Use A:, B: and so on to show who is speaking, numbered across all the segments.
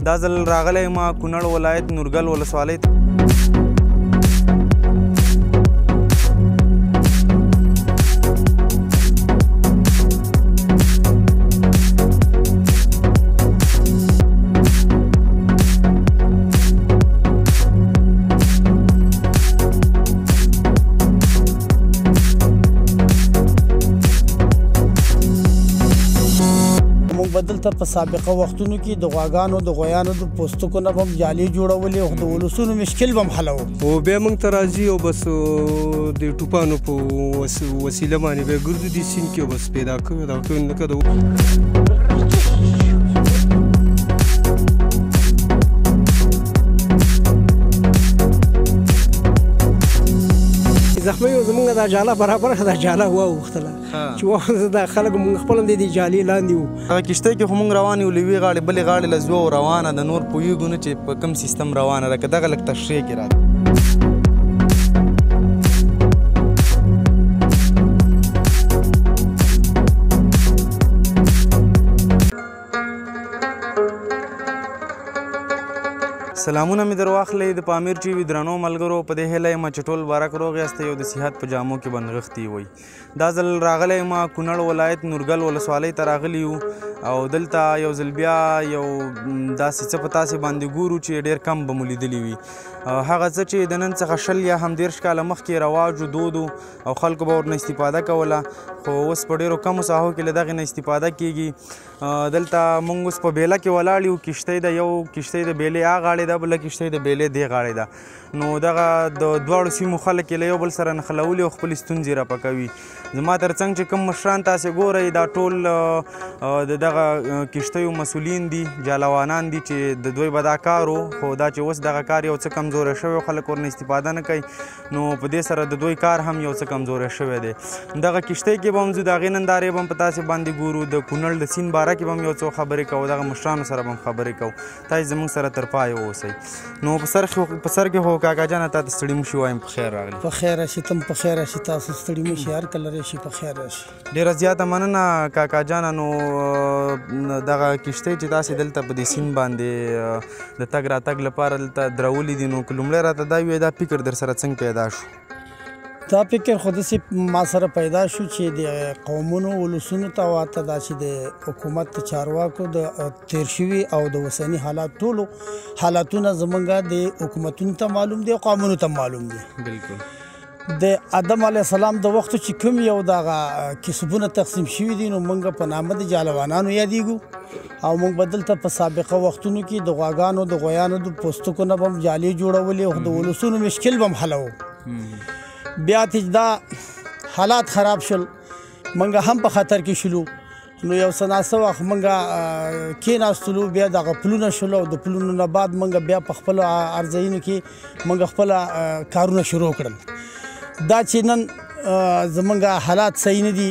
A: دا ځل راغلی یم کونړ ولایت نورګل ولسوالۍ ته.
B: بدلته په سابقه وختونو کې د غواګانو د غویانو د پوستکو نه به هم جالې جوړولې او د ولسونو مشکل به هم حلوو.
C: او بیا موږ ته راځي او بس د ټوپانو په وسیله باندې بیا ګرځو دې سیند کې او بس پیدا کوو دا کوو نه کوو.
D: زخمي زمونږ دا جاله برابر دا جاله واوښتله چې واوښته دا خلک مونږ خپل هم د دې جالې لاندې وو.
A: هغه کښتۍ کې خو مونږ روان یو له یوې غاړې بلې غاړې له زوو روانه ده، نور پوهېږو نه چې په کوم سیستم روانه ده، که دغه لږ تشریح کې راته. سلامونه مې در واخلئ د پامیر ټي وي درنو ملګرو. په دې هیله یم چې ټول مبارک روغ یاستئ او د صحت په جامو کې به نغښتي وئ. دا ځل راغلی یم کونړ ولایت نورګل ولسوالۍ ته راغلي یو او دلته یو ځل بیا یو داسې څه په تاسې باندې ګورو چې ډېر کم به مو لیدلي وي. هغه څه چې د نن څخه 20 یا هم 30 کاله مخکې رواج و دود او خلکو به ورنه استفاده کوله، خو اوس په ډېرو کمو ساحو کې له دغې نه استفاده کېږي. دلته موږ اوس په بیله کې ولاړ یو. کښتۍ ده، یو کښتۍ د بیلې هغه غاړې ده، بله کښتۍ د بیلې دې غاړې ده. نو دغه د دواړو سیمو خلک یې له یو بل سره نښلولي او خپلې ستونزې راپکوي. زما تر څنګ چې کوم مشران تاسې ګورئ دا ټول د دغه کښتیو مسؤلین دي، جالوانان دي چې د دوی به دا کار و، خو دا چې اوس دغه کار یو څه کمزوری شوی او خلک ورنه استفاده نه کوي، نو په دې سره د دوی کار هم یو څه کمزوری شوی دی. دغه کښتۍ کې به هم ځو، د هغې نندارې به هم په تاسې باندې ګورو، د کونړ د سیند باره کې به هم یو څو خبرې کوو، دغه مشرانو سره به هم خبرې کوو. تاسې زموږ سره تر پایه واوسئ. نو په سر کې خو کاکا جانه تا ته ستړي مو شي وایم په خیر راغلي.
B: په خیر راشي، تم په خیر راشي، تاسو ستړي مو شي، هر کله راشي په خیر راشي.
A: ډېره زیاته مننه کاکا جانه. نو دغه کښتۍ چې تاسې دلته په دې سیند باندې د تګ راتګ لپاره دلته درولي دي، نو که لومړی راته دا ووایي دا فکر در سره څنګه پیدا شو؟
B: دا فکر خو داسې ما سره پیدا شو چې د قومونو ولسونو ته او حتی دا چې د حکومت چارواکو د تیر شوي او د اوسني حالات ټولو حالاتونه زمونږ د حکومتونو ته معلوم دي او قومونو ته معلوم دي.
A: بالکل.
B: د آدم علیه السلام د وختو چې کوم یو دغه کسبونه تقسیم شوي دي، نو موږ په نامه د جالوانانو یادېږو او موږ به دلته په سابقه وختونو کې د غواګانو د غویانو د پوستکو نه به هم جالې جوړولې او د ولسونو مشکل به هم حلوو. بیا چې دا حالات خراب شول، موږ هم په خطر کې شلو. نو یو څه ناڅه وخت موږ کېناستلو، بیا دغه پلونه شول او د پلونو نه بعد موږ بیا په خپلو ارځایونو کې موږ خپله کارونه شروع کړل. دا چې نن زمونږ حالات صحیح نه دي،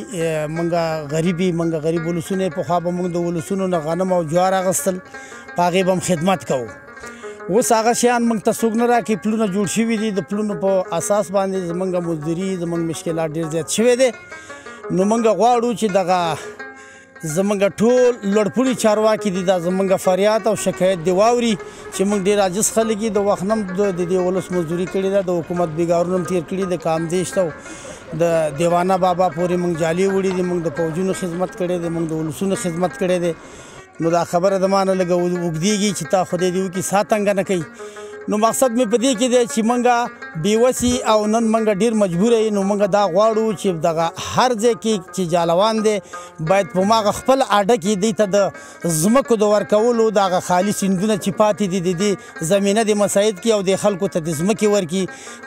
B: موږ غریب ولسونه، پخوا به موږ د ولسونو نه غنم او جوار اخیستل، په هغې به هم خدمت کوو. اوس هغه شیان موږ ته څوک نه راکوي. پلونه جوړ شوي دي، د پلونو په اساس باندې زمونږ مزدوري، زمونږ مشکلات ډېر زیات شوی دی. نو موږ غواړو چې دغه زمونږ ټول لوړپوړي چارواکي دي دا زمونږ فریاد او شکایت دی واوري چې موږ ډېر عاجز خلک یو، د وخت نه د دې ولس مزدوري کړې ده، د حکومت بیګارونه هم تېر کړي، د کامدېش ته د دیوانه بابا پورې موږ جالې وړي دي، موږ د فوجونو خدمت کړی دی، موږ د ولسونو خدمت کړی دی. نو دا خبره د ما نه لږه اوږدېږي چې تا خدای دې وکړي سا تنګه نه کوي. نو مقصد مې په دې کې دی چې موږ بېوسي او نن موږ ډېر مجبوره یو. نو موږ دا غواړو چې دغه هر ځای کې چې جالوان دی باید په هماغه خپل اډه کې دوی ته د ځمکو د ورکولو دغه خالي سیندونه چې پاتې دي د دې زمینه د مساعد کړي او د خلکو ته د ځمکې ورکړي،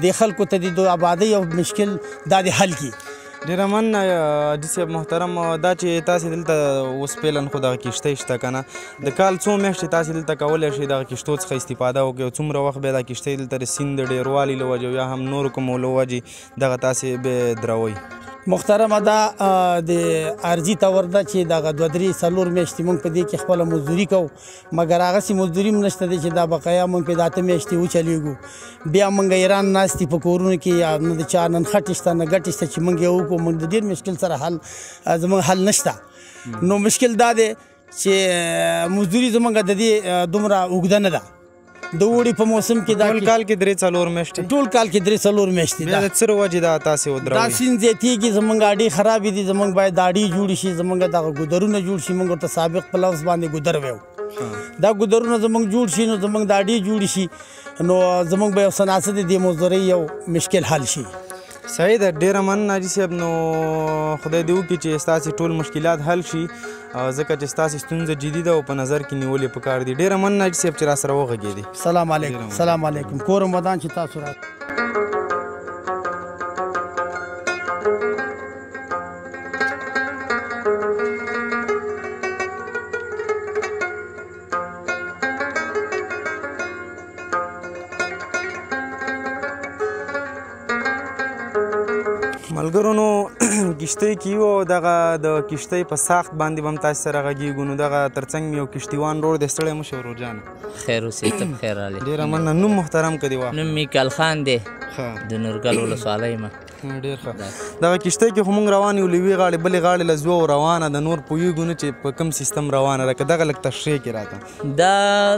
B: د خلکو ته د آبادۍ او مشکل دا د حل کړي.
A: ډېره مننه حاجي صاحب محترم. دا چې تاسې دلته اوس فعلا خو دغه کښتۍ شته که نه، د کال څو میاشتې تاسې دلته کولی شئ دغه کښتو څخه استفاده وکړئ او څومره وخت بیا دا کښتۍ دلته د سیند د ډېروالي له وجې او یا هم نورو کومو له وجې دغه تاسې بیا دروئ؟
B: محترمه دا د ارضي تور ده چې دغه 2-3-4 میاشتې موږ په دې کې خپله مزدوري کوو، مګر هغسې مزدوري هم نشته دی چې دا بقایا موږ په 8 میاشتې وچلېږو. بیا موږ ایران ناست دي په کورونو کې، نه د چا نن خټې شته نه ګټې شته چې موږ یې وکړو. موږ د ډېر مشکل سره حل زموږ حل نشته. نو مشکل دا دی چې مزدوري زمونږ د دې دومره اوږده نه ده د اوړي په موسم کې دا
A: ټول کال کې 3-4 میاشتې
B: ټول کال کې 3-4 میاشتې
A: بیا د څه وجې دا تاسې
B: دا
A: ودروئ
B: سیند زیاتېږي زمونږ اډې خرابې دي زمونږ باید دا اډې جوړې شي زمونږ دغه ګودرونه جوړ شي موږ ورته سابق په لفظ باندې ګودر ویو دا ګودرونه زمونږ جوړ شي نو زمونږ د اډې جوړې شي نو زمونږ به یو څه د دې مزدورۍ یو مشکل حل شي
A: صحیح ده ډېره مننه حاجي صاحب نو خدای دې وکړي چې ستاسې ټول مشکلات حل شي ځکه چې ستاسې ستونزه جدي ده او په نظر کې نیولې پکار دي ډېره مننه حاجي صاحب چې را سره وغږېدې
B: سلام علیکم سلام علیکم کور ودان چې تاسو را
A: ملګرو نو کشتۍ کې یو او دغه د کشتۍ په ساخت باندې به هم تاسې سره غږېږو نو دغه ترڅنګ مې یو کشتیوان ورور دی ستړی مه شې ورور جان
E: خیر اوسې ته په خیر راغلې
A: ډېره مننه نوم محترم که دې واخله
E: نوم مې کال خان دی
A: ښه
E: د نورګل ولسوالۍ یم
A: ډېر ښه دغه کشتۍ کې خو مونږ روان یو له یوې غاړې بلې غاړې له ځو روانه ده نور پوهېږو نه چې په کوم سیستم روانه ده که دغه لږ تشریح کړې راته
E: دا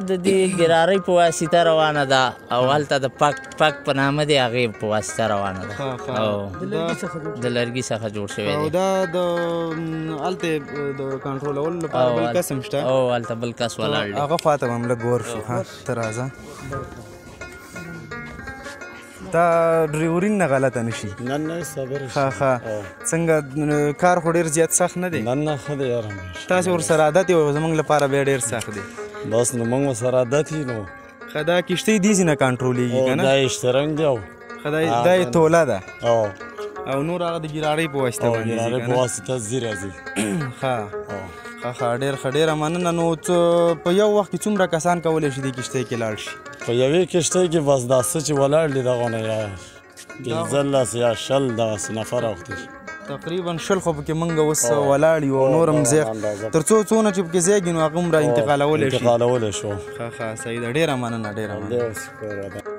E: د دې ګرارۍ په واسطه روانه ده او هلته د پاک په نامه دی هغې په واسطه روانه ده او د لرګي څخه جوړ شوی
A: او
E: دی
A: دا د هلته د کنټرولولو لپاره بل کس هم شته
E: او هلته بل کس ولاړ دی
A: هغه خواته به هم لږ ورشو ښه ته راځه تا ډریورین نه غلطه نه شي
F: نه نه صبر
A: ښه ښه څنګه کار خو ډېر زیات سخت نه دی
F: نه نه ښه دی یاره
A: تاسې ورسره عادت یو زموږ لپاره بیا ډېر سخت دی
F: بس نو موږ ورسره عادت یو نو
A: ښه دا کشتۍ دېسې نه کنټرولېږي که
F: دا
A: نه
F: اشترنګ دی او
A: ښه دا یې توله ده
F: او
A: او نور هغه د ګراړۍ په واسطه باندې ځي
F: ګرارۍ
A: که
F: په
A: نه
F: واسطه ځي راځي
A: ښه ښه ډېر ښه ډېره مننه نو په یو وخت کې څومره کسان کولی شي دې کشتۍ کې لاړ شي
F: په یوې کشتۍ کې بس دا څه چې ولاړ دي دغه نه یا پنځلس یا شل دغسې نفر اوښتي شي
A: تقریبا شل خو پکې موږ اوس ولاړ یو او نور هم زیغ تر څو څونه چې پکې زیږي نو هغه هم را انتقالولی شي
F: انتقالولی شو
A: ښه ښه صحیح ده ډېره مننه ډېره مننه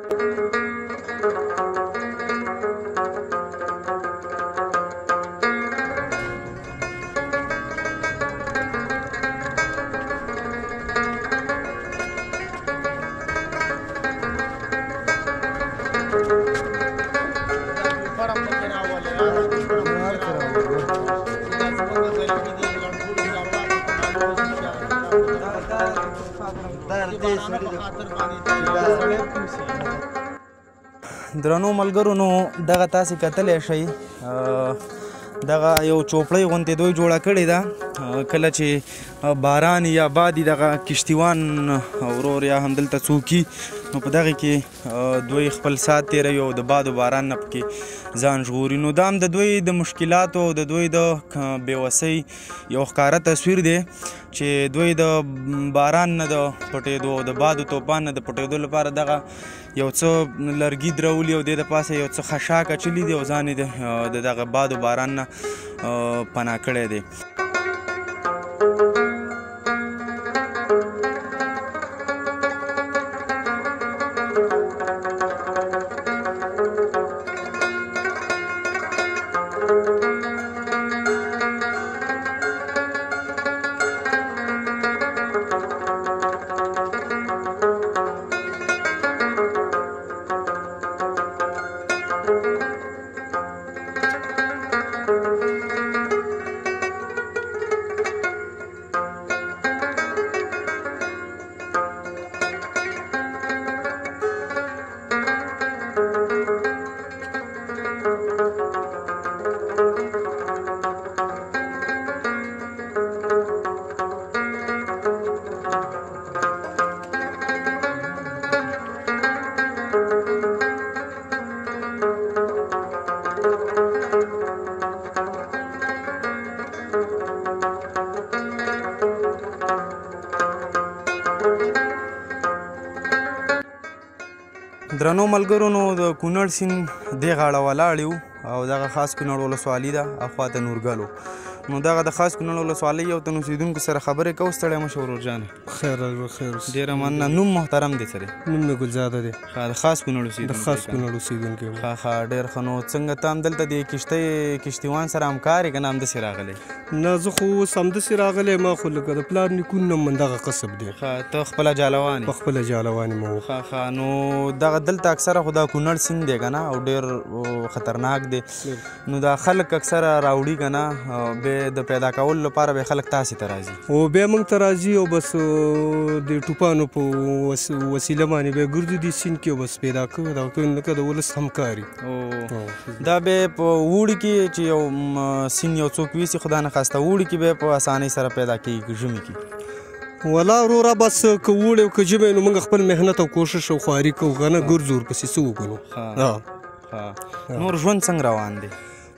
A: درنو ملګرو نو دغه تاسې کتلی شئ دغه یو چوپړۍ غوندې دوی جوړه کړې ده کله چې باران یا بادي دغه کشتیوان ورور یا همدلته څوک نو په دغې کې دوی خپل ساعت تېروي او د باد و باران نه پکې ځان ژغوري نو دا هم د دوی د مشکلاتو او د دوی د بېوسۍ یو ښکاره تصویر دی چې دوی د باران نه د پټېدو او د باد و طوفان نه د پټېدو لپاره دغه یو څه لرګي درولي او دې د پاسه یو څه خشاک اچلي دي او ځان یې د دغه باد و باران نه پناه کړی دی درنو ملګرو نو د کونړ سیند دې غاړه ولاړ یو او دغه خاص کونړ ولسوالي ده اخواته نورګل نو دغه د خاص کونړ ولسوالۍ یو تن اوسېدونکو سره خبرې کوو. ستړی مه شه ورور جانه.
C: خیر اوسه.
A: ډېره مننه. نوم محترم دی څه دی؟
C: نوم مې ګلزاده دی.
A: ښه د خاص کونړ اوسېدونکی.
C: د خاص کونړ اوسېدونکی یم.
A: ښه ډېر ښه. نو څنګه ته هم دلته د کشتیوان سره همکار یې که نه همداسې راغلی؟
C: نه زه خو اوس همداسې راغلی یم. خو لکه د پلار نیکون نه همدغه قصب دی.
A: ښه ته خپله جالوان
C: په خپله جالوان یم.
A: ښه نو دغه دلته اکثره خو دا کونړ سیند دی که نه او ډېر خطرناک دی. نو دا خلک اکثره راوړي که نه بیا د پیدا کولو لپاره به خلک تاسې ته راځي
C: او بیا موږ ته راځي او بس د ټوپانو په وسیله باندې بیا ګرځو دې سیند کې او بس پیدا کوو دغه کوو لکه د ولس همکاري.
A: دا بیا په اوړي کې چې یو سیند یو څوک ویسي خدا نخواسته اوړي کې بیا په اسانۍ سره پیدا کېږي ژمي کې؟
C: ولا وروره بس که اوړی او که ژمی نو موږ خپل محنت او کوشش او خواري کوو که نه ګرځو ورپسې څه وکړو.
A: نور ژوند څنګه روان دی؟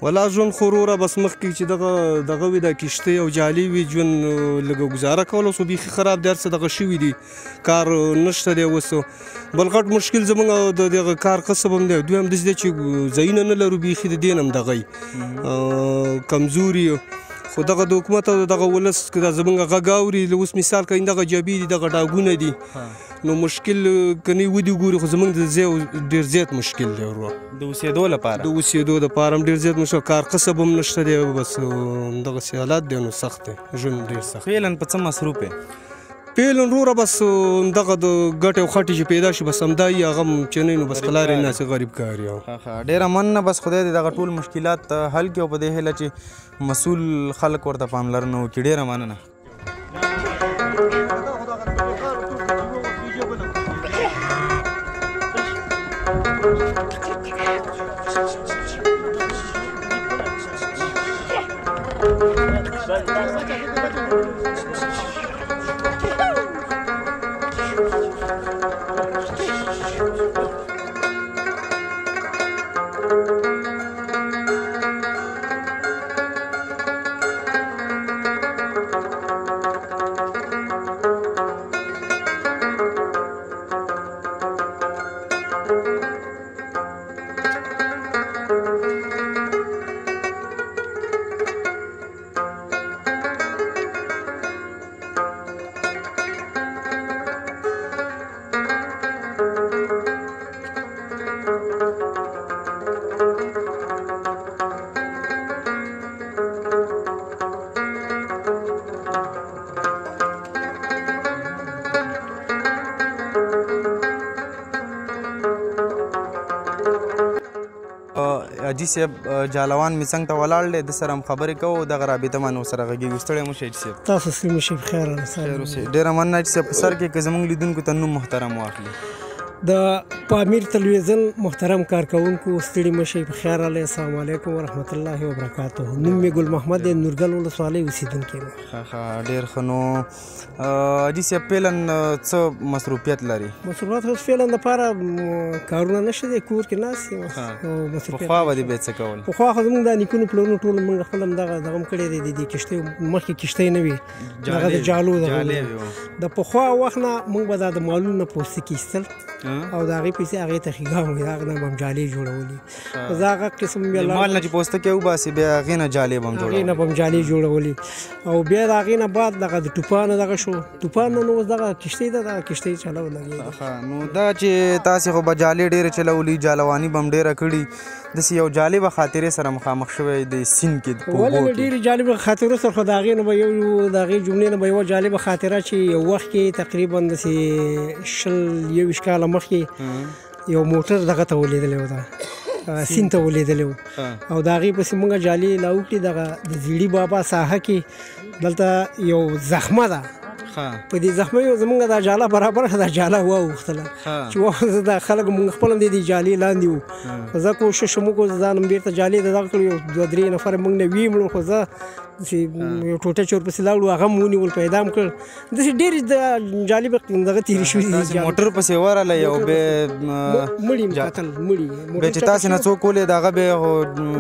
C: ولا ژوند خو وروره بس مخکې چې دغه وي دا کښتۍ او جالۍ وي ژوند لږه ګزاره کوله سو بیخي خراب دی هر څه دغه شوي دي کار نشته دی اوس. بل غټ مشکل زموږ د دغه کار قصب هم دی دوی هم داسې دی چې ځایونه نه لرو بیخي د دې نه هم دغه کمزوري خو دغه د حکومت او دغه ولس که دا زموږ غږ اوري اوس مثال کوي دغه جبې دي دغه ډاګونه دي نو مشکل که نه ودي ګوري خو زموږ د ځای ډېر زیات مشکل دی وروره
A: د اوسېدو لپاره.
C: د اوسېدو دپاره هم ډېر زیات مشکل کار قصب هم نشته دی بس دغسې حالات دی نو سخت دی ژوند ډېر سخت.
A: فعلا په څه مصروف یې؟
C: فعلا وروره بس دغه د ګټې او خټې چې پیدا شي بس همدا یي هغه هم چې نه نو بس په لارې ناسې غریب کار یو.
A: ډېره مننه. بس خدای دې دغه ټول مشکلات حل کړي او په دې هیله چې مسؤل خلک ورته پاملرنه وکړي. ډېره مننه. حاجي صاحب جالوان مې څنګ ته ولاړ دی د سره هم خبرې کوو دغه رابطه باندې ورسره غږېږو. ستړی مه شئ حاجي صاحب.
D: تاسو سلیم شئ بخیر اوسئ.
A: ډېره مننه حاجي صاحب. په سر کې که زموږ لیدونکو ته نوم محترم واخلي.
D: د پامیر تلویزیون محترم کارکونکو ستړي مه شئ بخیر راغلی. السلام علیکم ورحمت الله وبرکاته. نوم مې ګل محمد دی نورګل ولسوالۍ اوسېدونکی یم.
A: ښه ډېر ښه. نو حاجي صاحب فعلا څه مصروفیت لري؟
D: مصروفیت اوس فعلا دپاره کارونه نشته دی کور کې ناست یم.
A: پخوا به دې بیا څه کول؟
D: پخوا خو زموږ دا نیکونو پلرونو ټول موږ خپل همدغه هم کړی دی د کښتۍ مخکې کښتۍ نه وي دغه د جالو د پخوا وخت نه موږ به دا د مالونو نه پوستکي ایستل او د هغې پیسې هغې ته ښېګام وي هغه نه به هم جالۍ جوړولي زه هغه قسم
A: مال نه چې پوستکي وباسي بیا هغې نه جالۍ به هم
D: هغې نه به هم جالۍ جوړولي او بیا د هغې نه بعد دغه د ټوپانو دغه شو ټوپانو نو اوس دغه کښتۍ ده دغه کښتۍ چلو لګېږي.
A: نو دا چې تاسې خو به جالۍ ډېرې چلولي جالواني به هم ډېره کړي داسې یو جالبه خاطرې سره مخامخ شوی د سیند کې په اوبو کې.
D: ولې ډېرې جالبه خاطرو سره خو د هغې نه به یو د هغې جملې نه به یوه جالبه خاطره چې یو وخت کې تقریبا داسې 20 کاله مخکې یو موټر دغه ته ولیدلی و ده سیند ته ولیدلی و او د هغې پسې مونږ جالۍ لا وکړي دغه د زیړي بابا ساحه کې دلته یو زخمه ده په دې زخمه یو زمونږ دا جاله برابره دا جاله واوښتله چې واوښته دا خلک مونږ خپل هم د دې جالۍ لاندې وو خو زه کوشش هم وکړو ځان هم بېرته جالۍ ته دغه کړو یو 2-3 نفره مونږ نه ویې مړو خو زه یو ټوټه چې ورپسې لاړو هغه هم ونیول پیدا هم کړ داسې ډېرې د جالبې دغه تېرې شوي دي
A: موټر پسې ورغلی یو
D: مړي م قتل مړي
A: بیا چې تاسې نه څوک ولید هغه بیا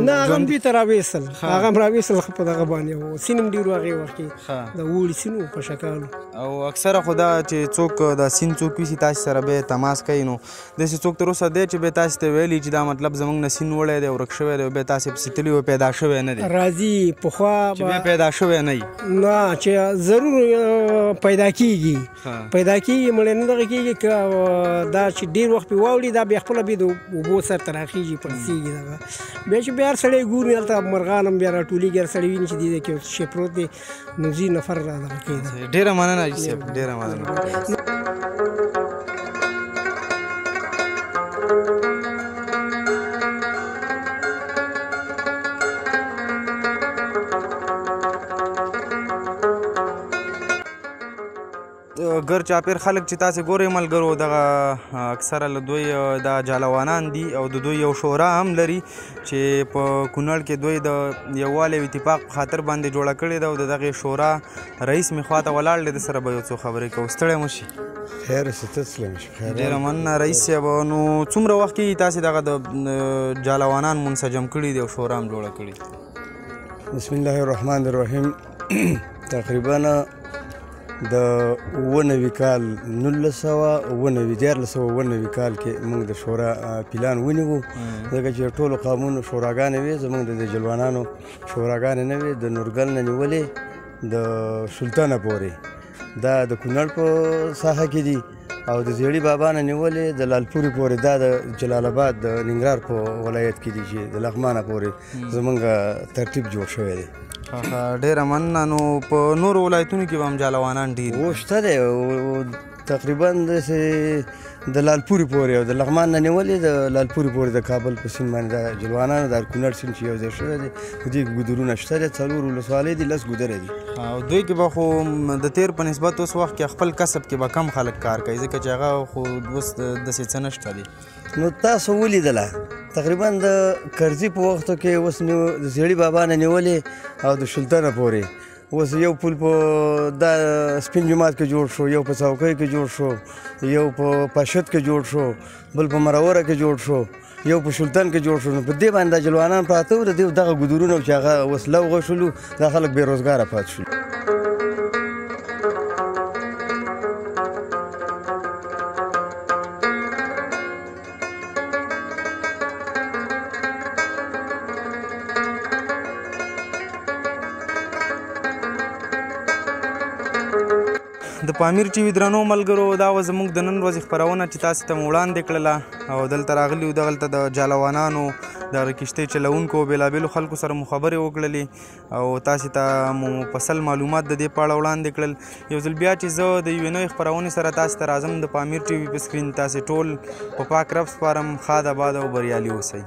D: نه هغه هم بېرته راویستل هغه هم راویستل په دغه باندې سین هم ډېر و هغې وخت کې د اوړي سین و په شکالو
A: او اکثره خو دا چې څوک د سیند څوک وي تاسو سره به تماس کوي نو داسې څوک تر اوسه دی چې به تاسو ته ویلي چې دا مطلب زموږ نه سیند وړی دی ورک شوی دی بیا تاسې پسې تللي وي پیدا شوی نه دی
D: راځي پخوا
A: چې بیا پیدا شوی نه وي
D: نه چې ضرور پیدا کېږي پیدا کېږي مړی نه دغه کېږي که دا چې ډېر وخت پې واوړي دا بیا خپله بیا د اوبو سر ته راخېږي پړسېږي دغه بیا چې بیا هر سړی ګوري هلته مرغان هم بیا راټولېږي هر سړی ویني چې دې ځای کې یو شی پروت دی نو ځي نفر را دغه کوي
A: ډېره مننه حاجي صاحب ډېره مننه ګر چاپیر خلک چې تاسې ګورئ ملګرو دغه اکثره له دوی دا جالوانان دي او د دوی یو شورا هم لري چې په کونړ کې دوی د یووالي او اتفاق په خاطر باندې جوړه کړې ده او د دغې شورا رئیس مې خواته ولاړ دی د سره به یو څو خبرې کوو ستړی مو شي
G: خیر اوسې تسلیم شي
A: ډېره مننه رئیس صاحب نو څومره وخت کېږي تاسې دغه د جالوانان منسجم کړي دي او شورا هم جوړه کړې
G: بسم الله الرحمن الرحیم تقریبا د 19 کال 1999 کال کې موږ د شورا پلان ونیوو ځکه چې ټولو قومونو شوراګانې وې زموږ د جلوانانو شوراګانې نه وې د نورګل نه نیولې د سلطانه پورې دا د کونړ په ساحه کې دي او د زیړي بابا نه نیولې د لالپورې پورې دا د جلال آباد د ننګرهار په ولایت کې دي چې د لغمانه پورې زموږ ترتیب جوړ شوی دی
A: ډېره مننه نو په نورو ولایتونو کې به هم جالوانان ډېر
G: و شته دی تقریبا داسې د لالپورې پورې او د لغمان نه نیولې د لالپورې پورې د کابل په سیند باندې د جلوانانو د کونړ سیند چې یو ځای شوی دی په دې کې ګودرونه شته دی 4 ولسوالۍ دي 10 ګودره دي
A: او دوی کې به خو د تیر په نسبت اوس وخت کې خپل کسب کې به کم خلک کار کوي ځکه چې هغه خو اوس داسې څه نشته دي
G: نو تاسو ولیدله تقریبا د کرزي په وختو کې اوس د زیړي بابا نه نیولې او د سلطانه پورې اوس یو پل په دا سپین جومات کې جوړ شو یو په څوکۍ کې جوړ شو یو په پاشد کې جوړ شو بل په مروره کې جوړ شو یو په سلطان کې جوړ شو نو په دې باندې د جلوانان پراته وو د دغه ګودرونه چې هغه اوس لوغه شولو دا خلک بېروزګاره پاتې شول
A: د پامیر ټي وي درنو ملګرو دا و زموږ د نن ورځې خپرونه چې تاسې ته مو وړاندې کړله او دلته راغلي یو دغلته د جالوانانو دغه کښتۍ چلونکو بېلابېلو خلکو سره مو خبرې وکړلې او تاسې ته مو مفصل معلومات د دې په اړه وړاندې کړل یو ځل بیا چې زه د یوې نوې خپرونې سره تاسې ته راځم د پامیر ټي وي په سکرین تاسې ټول په پاک رب سپارم ښاد آباد او بریالي اوسئ